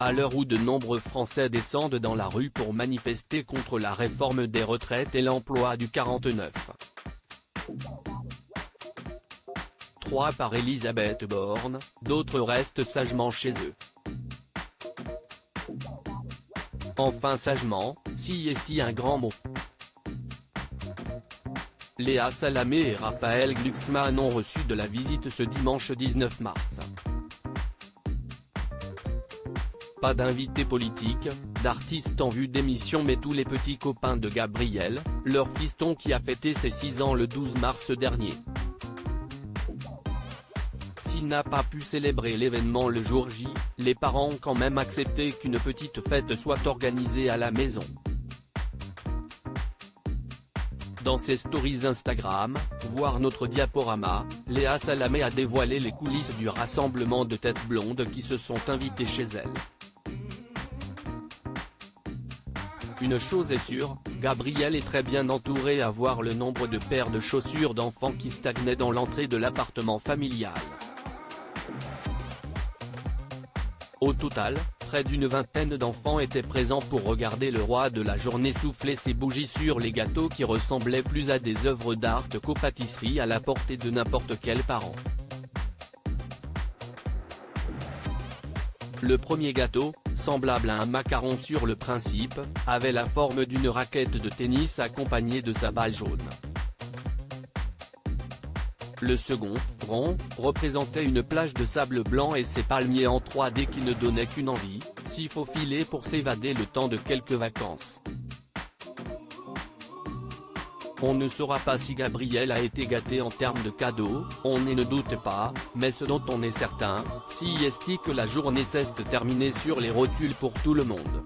À l'heure où de nombreux Français descendent dans la rue pour manifester contre la réforme des retraites et l'emploi du 49. 3 par Elisabeth Borne, d'autres restent sagement chez eux. Enfin sagement, si est un grand mot. Léa Salamé et Raphaël Glucksmann ont reçu de la visite ce dimanche 19 mars. Pas d'invités politiques, d'artistes en vue d'émission mais tous les petits copains de Gabriel, leur fiston qui a fêté ses 6 ans le 12 mars dernier. S'il n'a pas pu célébrer l'événement le jour J, les parents ont quand même accepté qu'une petite fête soit organisée à la maison. Dans ses stories Instagram, voir notre diaporama, Léa Salamé a dévoilé les coulisses du rassemblement de têtes blondes qui se sont invitées chez elle. Une chose est sûre, Gabriel est très bien entouré à voir le nombre de paires de chaussures d'enfants qui stagnaient dans l'entrée de l'appartement familial. Au total, près d'une vingtaine d'enfants étaient présents pour regarder le roi de la journée souffler ses bougies sur les gâteaux qui ressemblaient plus à des œuvres d'art qu'aux pâtisseries à la portée de n'importe quel parent. Le premier gâteau, semblable à un macaron sur le principe, avait la forme d'une raquette de tennis accompagnée de sa balle jaune. Le second, rond, représentait une plage de sable blanc et ses palmiers en 3D qui ne donnaient qu'une envie, s'y faufiler pour s'évader le temps de quelques vacances. On ne saura pas si Gabriel a été gâté en termes de cadeaux, on ne doute pas, mais ce dont on est certain, si est que la journée s'est terminée sur les rotules pour tout le monde.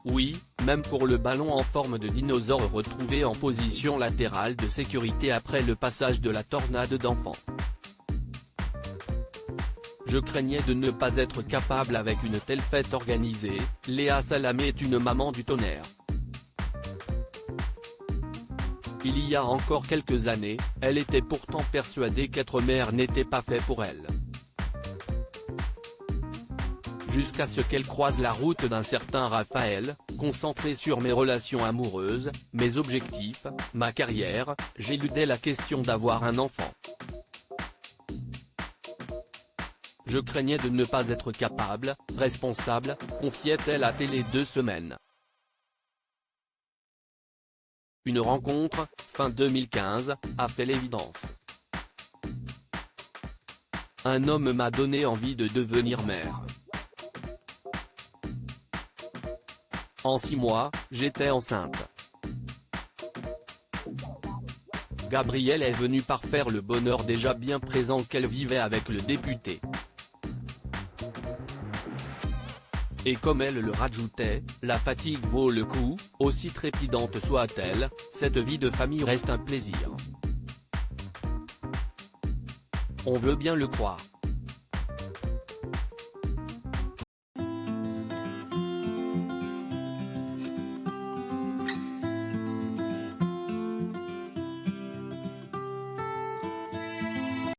Oui, même pour le ballon en forme de dinosaure retrouvé en position latérale de sécurité après le passage de la tornade d'enfants. Je craignais de ne pas être capable avec une telle fête organisée, Léa Salamé est une maman du tonnerre. Il y a encore quelques années, elle était pourtant persuadée qu'être mère n'était pas fait pour elle. Jusqu'à ce qu'elle croise la route d'un certain Raphaël, concentré sur mes relations amoureuses, mes objectifs, ma carrière, j'éludais la question d'avoir un enfant. Je craignais de ne pas être capable, responsable, confiait-elle à Télé 2 Semaines. Une rencontre, fin 2015, a fait l'évidence. Un homme m'a donné envie de devenir mère. En 6 mois, j'étais enceinte. Gabriel est venu parfaire le bonheur déjà bien présent qu'elle vivait avec le député. Et comme elle le rajoutait, la fatigue vaut le coup, aussi trépidante soit-elle, cette vie de famille reste un plaisir. On veut bien le croire.